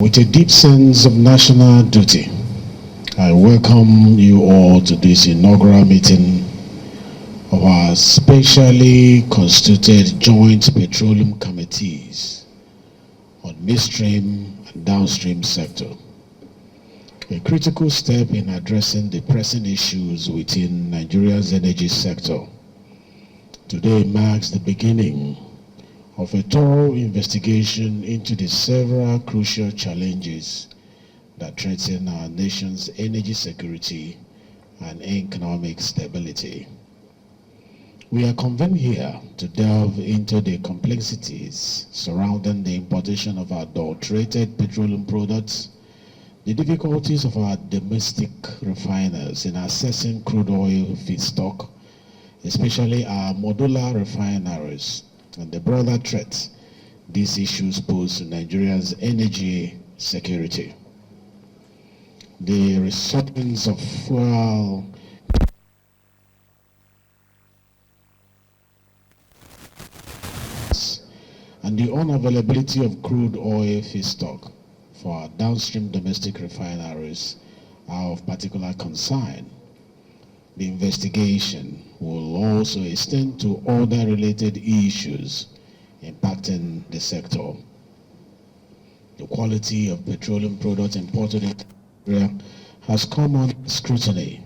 With a deep sense of national duty, I welcome you all to this inaugural meeting of our specially constituted Joint Petroleum Committees on Midstream and Downstream Sector, a critical step in addressing the pressing issues within Nigeria's energy sector. Today marks the beginning of a thorough investigation into the several crucial challenges that threaten our nation's energy security and economic stability. We are convened here to delve into the complexities surrounding the importation of adulterated petroleum products, the difficulties of our domestic refiners in accessing crude oil feedstock, especially our modular refineries, and the broader threat these issues pose to Nigeria's energy security. The resurgence of fuel and the unavailability of crude oil feedstock for our downstream domestic refineries are of particular concern. The investigation will also extend to other related issues impacting the sector. The quality of petroleum products imported into Nigeria has come under scrutiny,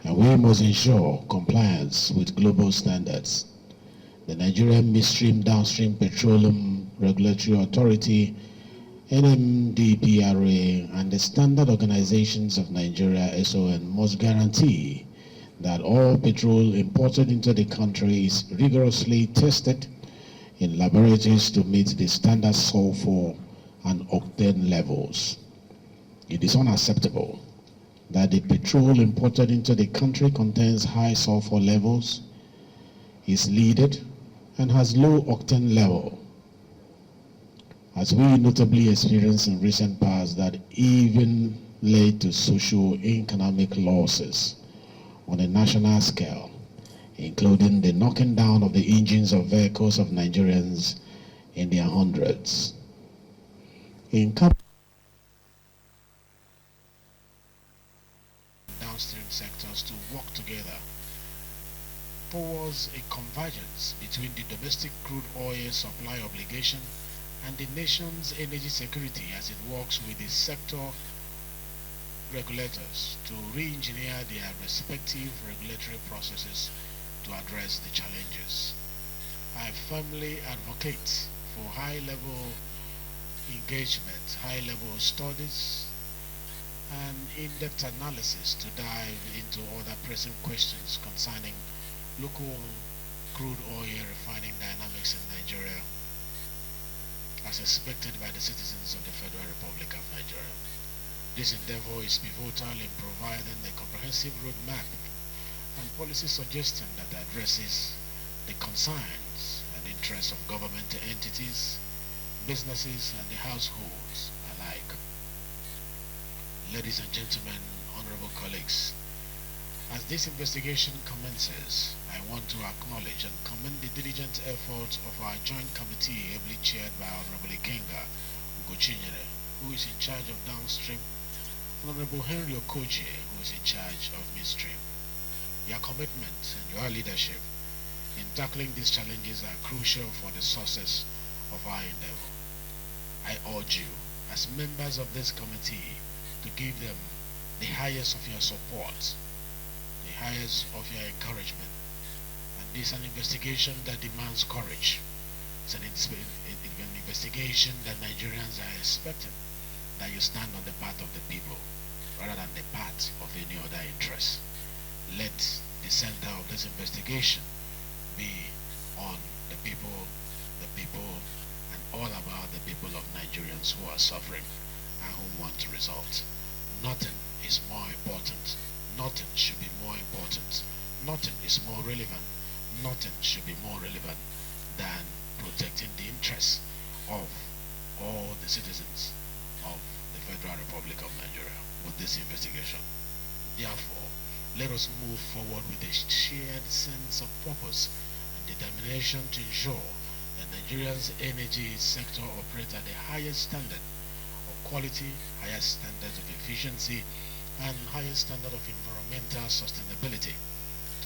and we must ensure compliance with global standards. The Nigerian Midstream Downstream Petroleum Regulatory Authority, NMDPRA, and the Standard Organizations of Nigeria, SON, must guarantee that all petrol imported into the country is rigorously tested in laboratories to meet the standard sulfur and octane levels. It is unacceptable that the petrol imported into the country contains high sulfur levels, is leaded, and has low octane level, as we notably experienced in recent past that even led to socio-economic losses on a national scale, including the knocking down of the engines of vehicles of Nigerians in their hundreds. In downstream sectors to work together towards a convergence between the domestic crude oil supply obligation and the nation's energy security as it works with the sector regulators to re-engineer their respective regulatory processes to address the challenges. I firmly advocate for high-level engagement, high-level studies, and in-depth analysis to dive into other pressing questions concerning local crude oil refining dynamics in Nigeria, as expected by the citizens of the Federal Republic of Nigeria. This endeavor is pivotal in providing a comprehensive roadmap and policy suggestion that addresses the concerns and interests of government entities, businesses, and the households alike. Ladies and gentlemen, honorable colleagues, as this investigation commences, I want to acknowledge and commend the diligent efforts of our joint committee ably chaired by Honorable Ikenga Ugochinyere, who is in charge of downstream, and Honorable Henry Okoje, who is in charge of midstream. Your commitment and your leadership in tackling these challenges are crucial for the success of our endeavor. I urge you, as members of this committee, to give them the highest of your support, the highest of your encouragement. And this is an investigation that demands courage. It's an investigation that Nigerians are expecting, that you stand on the part of the people rather than the part of any other interest. Let the center of this investigation be on the people, and all about the people of Nigerians who are suffering and who want results. Nothing is more important. Nothing should be more important. Nothing is more relevant. Nothing should be more relevant than protecting the interests of all the citizens of the Federal Republic of Nigeria with this investigation. Therefore, let us move forward with a shared sense of purpose and determination to ensure that Nigeria's energy sector operates at the highest standard of quality, higher standards of efficiency, and higher standard of environmental sustainability.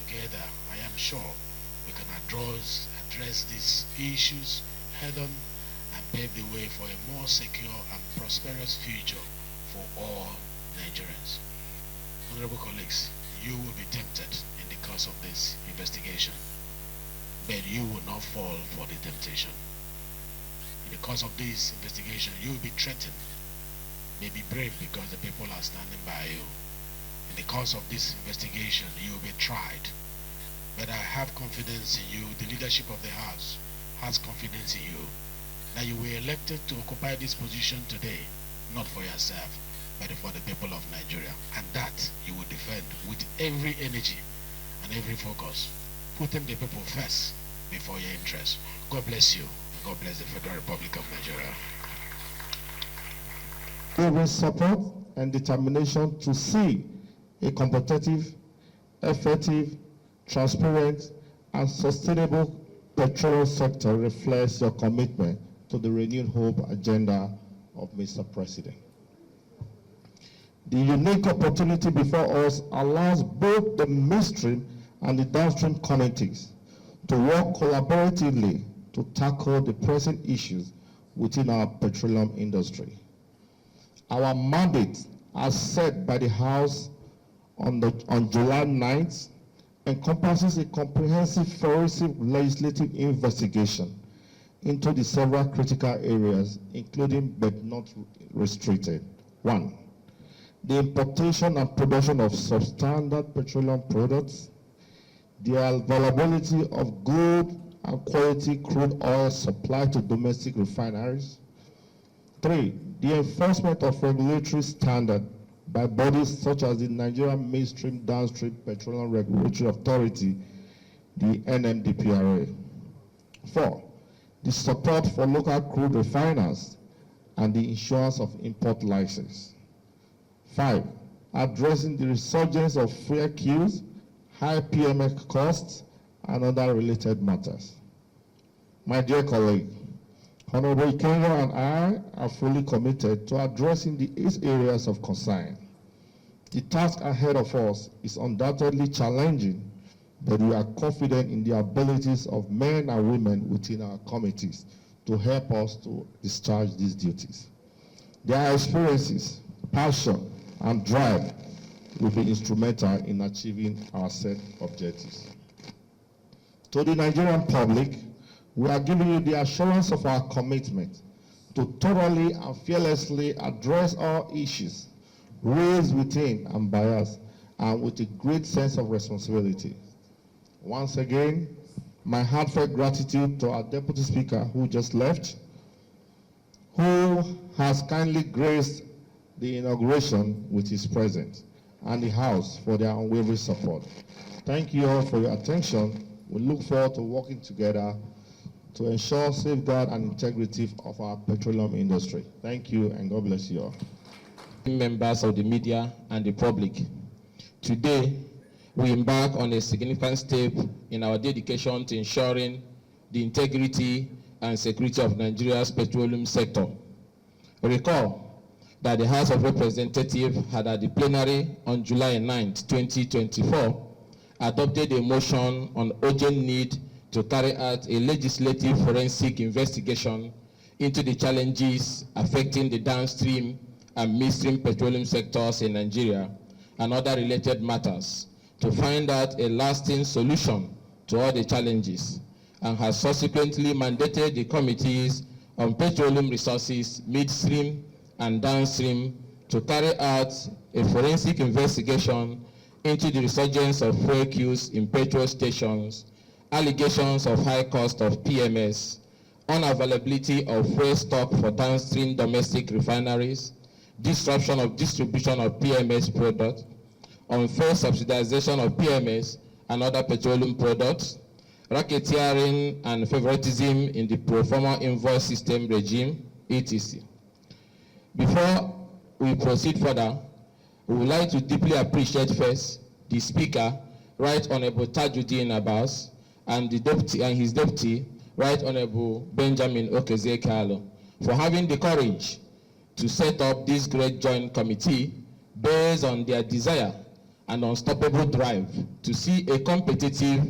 Together, I am sure we can address these issues head-on and pave the way for a more secure and prosperous future for all Nigerians. Honorable colleagues, you will be tempted in the course of this investigation, but you will not fall for the temptation. In the course of this investigation, you will be threatened. May be brave because the people are standing by you. In the course of this investigation, you will be tried. But I have confidence in you. The leadership of the House has confidence in you that you were elected to occupy this position today, not for yourself, but for the people of Nigeria. And that you will defend with every energy and every focus, putting the people first before your interests. God bless you. God bless the Federal Republic of Nigeria. With support and determination to see a competitive, effective, transparent, and sustainable petroleum sector reflects your commitment to the renewed hope agenda of Mr. President. The unique opportunity before us allows both the midstream and the downstream communities to work collaboratively to tackle the pressing issues within our petroleum industry. Our mandate, as set by the House on July 9th, encompasses a comprehensive forensic legislative investigation into the several critical areas, including but not restricted. 1. The importation and production of substandard petroleum products, the availability of good and quality crude oil supplied to domestic refineries. 3. The enforcement of regulatory standards by bodies such as the Nigerian Midstream Downstream Petroleum Regulatory Authority, the NMDPRA. 4. The support for local crude refiners and the issuance of import license. 5. Addressing the resurgence of fuel queues, high PMX costs, and other related matters. My dear colleague, Honorable Ikenga and I are fully committed to addressing these areas of concern. The task ahead of us is undoubtedly challenging, but we are confident in the abilities of men and women within our committees to help us to discharge these duties. Their experiences, passion, and drive will be instrumental in achieving our set objectives. To the Nigerian public, we are giving you the assurance of our commitment to thoroughly and fearlessly address all issues raised within and by us, and with a great sense of responsibility. Once again, my heartfelt gratitude to our Deputy Speaker who just left, who has kindly graced the inauguration with his presence, and the House for their unwavering support. Thank you all for your attention. We look forward to working together to ensure safeguard and integrity of our petroleum industry. Thank you, and God bless you all. Members of the media and the public, today we embark on a significant step in our dedication to ensuring the integrity and security of Nigeria's petroleum sector. Recall that the House of Representatives had at the plenary on July 9, 2024, adopted a motion on urgent need to carry out a legislative forensic investigation into the challenges affecting the downstream and midstream petroleum sectors in Nigeria and other related matters to find out a lasting solution to all the challenges, and has subsequently mandated the committees on petroleum resources, midstream and downstream to carry out a forensic investigation into the resurgence of fuel queues in petrol stations, allegations of high cost of PMS, unavailability of fuel stock for downstream domestic refineries, disruption of distribution of PMS products, unfair subsidization of PMS and other petroleum products, racketeering and favoritism in the pro forma invoice system regime, etc. Before we proceed further, we would like to deeply appreciate first the Speaker, Right Honorable Tajuddin Abbas, and his deputy, Right Honorable Benjamin Okezie-Kalu, for having the courage to set up this great joint committee based on their desire and unstoppable drive to see a competitive,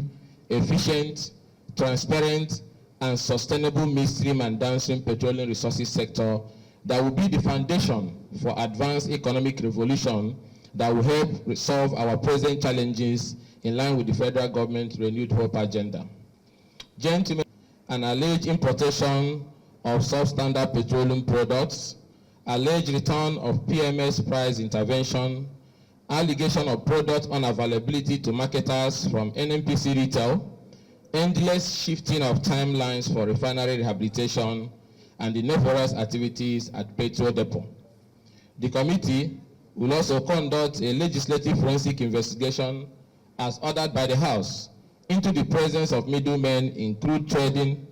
efficient, transparent, and sustainable midstream and downstream petroleum resources sector that will be the foundation for advanced economic revolution that will help solve our present challenges in line with the federal government's renewed hope agenda. Gentlemen, an alleged importation of substandard petroleum products, alleged return of PMS price intervention, allegation of product unavailability to marketers from NMPC retail, endless shifting of timelines for refinery rehabilitation, and the nefarious activities at Petro Depot. The committee will also conduct a legislative forensic investigation as ordered by the House into the presence of middlemen in crude trading,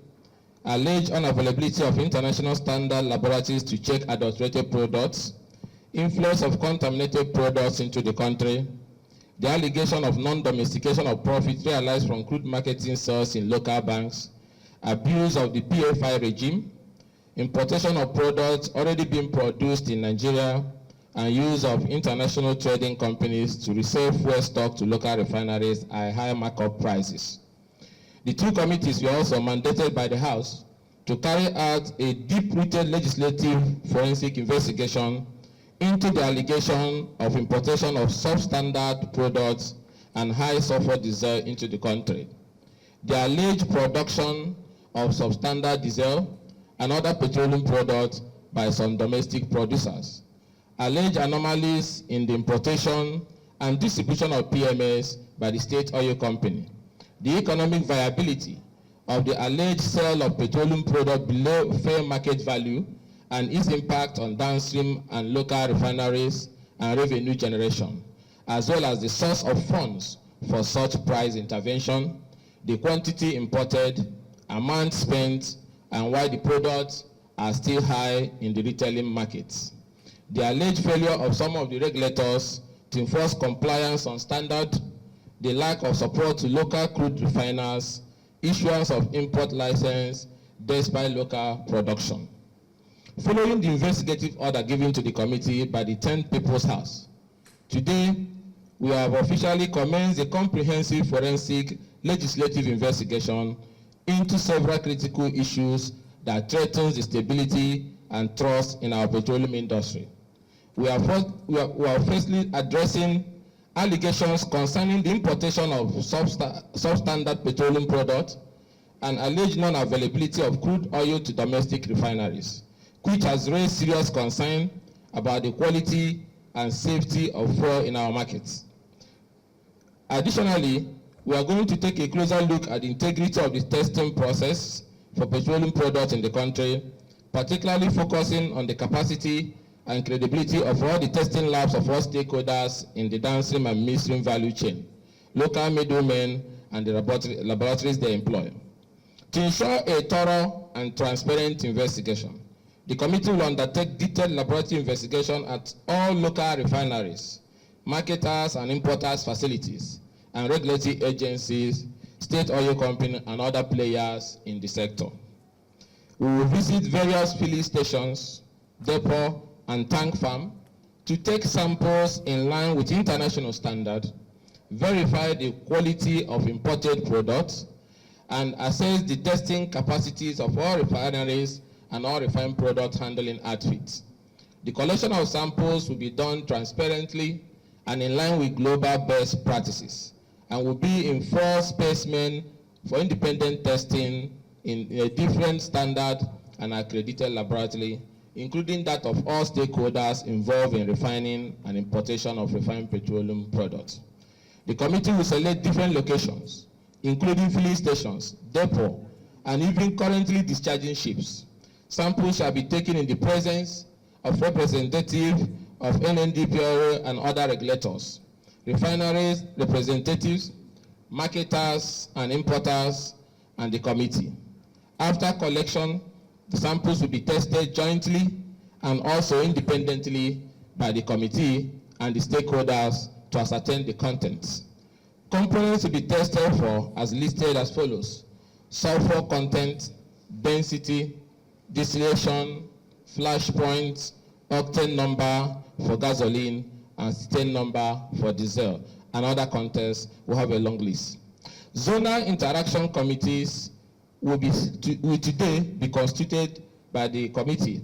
alleged unavailability of international standard laboratories to check adulterated products, inflows of contaminated products into the country, the allegation of non-domestication of profits realized from crude marketing sales in local banks, abuse of the PFI regime, importation of products already being produced in Nigeria, and use of international trading companies to resell fuel stock to local refineries at high markup prices. The two committees were also mandated by the House to carry out a deep-rooted legislative forensic investigation into the allegation of importation of substandard products and high sulfur diesel into the country, the alleged production of substandard diesel and other petroleum products by some domestic producers, alleged anomalies in the importation and distribution of PMS by the state oil company, the economic viability of the alleged sale of petroleum product below fair market value and its impact on downstream and local refineries and revenue generation, as well as the source of funds for such price intervention, the quantity imported, amount spent, and why the products are still high in the retailing markets. The alleged failure of some of the regulators to enforce compliance on standard, the lack of support to local crude refiners, issuance of import license despite local production. Following the investigative order given to the committee by the 10th People's House, today we have officially commenced a comprehensive forensic legislative investigation into several critical issues that threatens the stability and trust in our petroleum industry. We are firstly addressing allegations concerning the importation of substandard petroleum products and alleged non-availability of crude oil to domestic refineries, which has raised serious concern about the quality and safety of fuel in our markets. Additionally, we are going to take a closer look at the integrity of the testing process for petroleum products in the country, particularly focusing on the capacity and credibility of all the testing labs of all stakeholders in the downstream and midstream value chain, local middlemen, and the laboratories they employ. To ensure a thorough and transparent investigation, the committee will undertake detailed laboratory investigation at all local refineries, marketers and importers facilities, and regulatory agencies, state oil companies, and other players in the sector. We will visit various filling stations, depot, and tank farm to take samples in line with international standard, verify the quality of imported products, and assess the testing capacities of all refineries and all refined product handling outfits. The collection of samples will be done transparently and in line with global best practices, and will be in 4 specimens for independent testing in a different standard and accredited laboratory, including that of all stakeholders involved in refining and importation of refined petroleum products. The committee will select different locations, including filling stations, depot, and even currently discharging ships. Samples shall be taken in the presence of representatives of NMDPRA and other regulators, refineries representatives, marketers and importers, and the committee. After collection, the samples will be tested jointly and also independently by the committee and the stakeholders to ascertain the contents. Components will be tested for as listed as follows: sulfur content, density, distillation, flash points, octane number for gasoline, and cetane number for diesel. And other contests, we have a long list. Zonal interaction committees will today be constituted by the committee.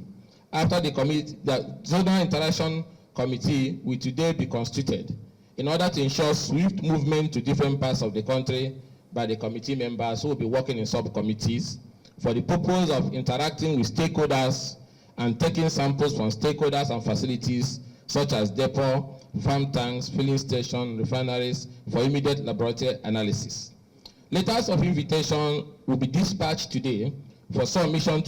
After the zonal interaction committee will today be constituted in order to ensure swift movement to different parts of the country by the committee members who will be working in subcommittees for the purpose of interacting with stakeholders and taking samples from stakeholders and facilities such as depot, farm tanks, filling stations, refineries for immediate laboratory analysis. Letters of invitation will be dispatched today for submission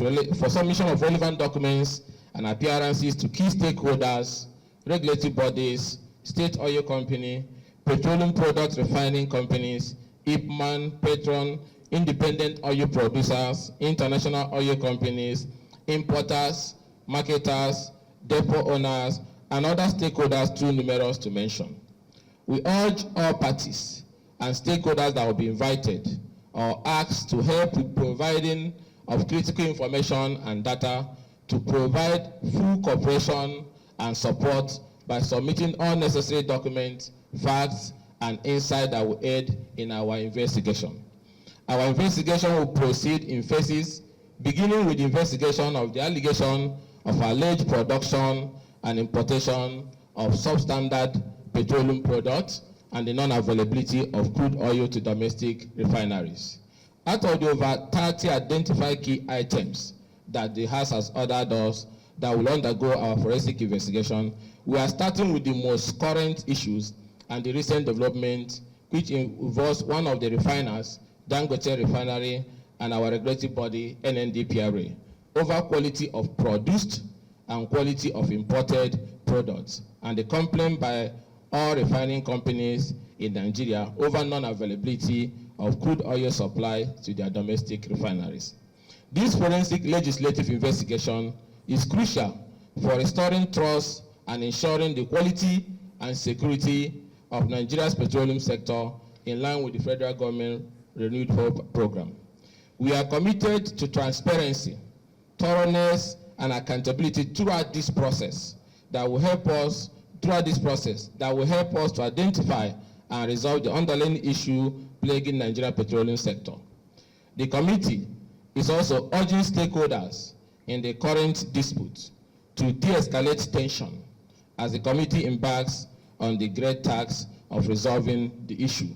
of relevant documents and appearances to key stakeholders, regulatory bodies, state oil company, petroleum product refining companies, IPMAN, Petron, independent oil producers, international oil companies, importers, marketers, depot owners, and other stakeholders too numerous to mention. We urge all parties and stakeholders that will be invited or asked to help with providing of critical information and data to provide full cooperation and support by submitting all necessary documents, facts, and insight that will aid in our investigation. Our investigation will proceed in phases, beginning with the investigation of the allegation of alleged production and importation of substandard petroleum products and the non-availability of crude oil to domestic refineries. Out of the over 30 identified key items that the House has ordered us that will undergo our forensic investigation, we are starting with the most current issues and the recent development, which involves one of the refiners, Dangote Refinery, and our regulatory body, NMDPRA, over quality of produced and quality of imported products, and the complaint by all refining companies in Nigeria over non-availability of crude oil supply to their domestic refineries. This forensic legislative investigation is crucial for restoring trust and ensuring the quality and security of Nigeria's petroleum sector in line with the federal government Renewed Hope program. We are committed to transparency, thoroughness, and accountability throughout this process that will help us to identify and resolve the underlying issue plaguing Nigeria petroleum sector. The committee is also urging stakeholders in the current dispute to de-escalate tension as the committee embarks on the great task of resolving the issue.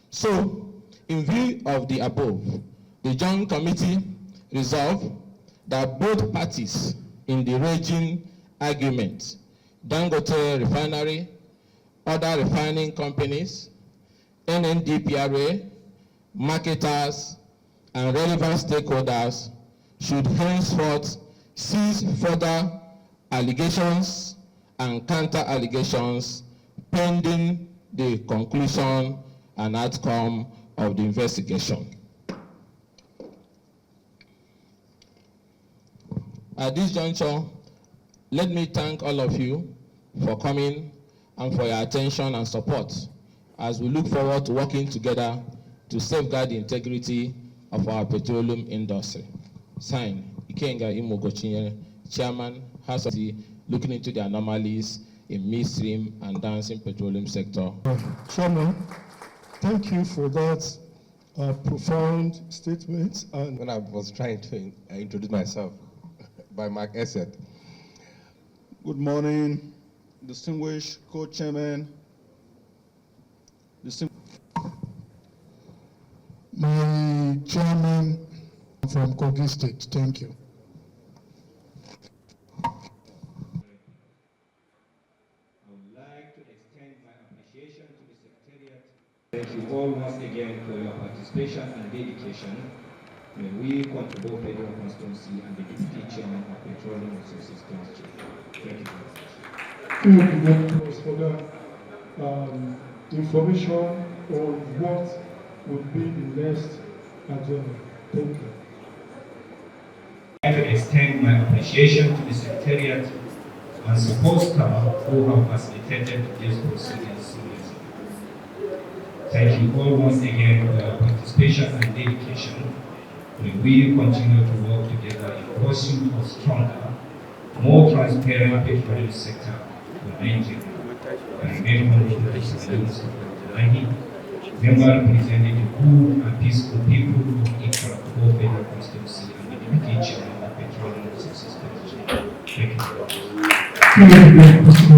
So, in view of the above, the Joint Committee resolved that both parties in the raging argument, Dangote Refinery, other refining companies, NMDPRA, marketers, and relevant stakeholders should henceforth cease further allegations and counter-allegations pending the conclusion and outcome of the investigation. At this juncture, let me thank all of you for coming and for your attention and support as we look forward to working together to safeguard the integrity of our petroleum industry. Signed, Ikenga Imogochinyere, Chairman, House of the looking into the anomalies in midstream and downstream petroleum sector. Chairman, thank you for that profound statement. And when I was trying to introduce myself by Mark Essett. Good morning, distinguished co-chairman. My chairman from Kogi State, thank you. I would like to extend my appreciation to the Secretariat. Thank you all once again for your participation and dedication. May we contribute federal constituency and the Deputy Chairman of Petroleum Resources Council. Thank you very much. Thank you for that information on what would be the next agenda. Thank you. I would like to extend my appreciation to the Secretariat and support staff who have facilitated this proceedings seriously. Thank you all once again for your participation and dedication. We will continue to work together in pursuit of stronger more transparent petroleum sector for Nigeria. I remain humble to salute member representing the good and peaceful people of Ikra, both federal constituency and the deputy chairman of Petroleum Resources Commission. Thank you.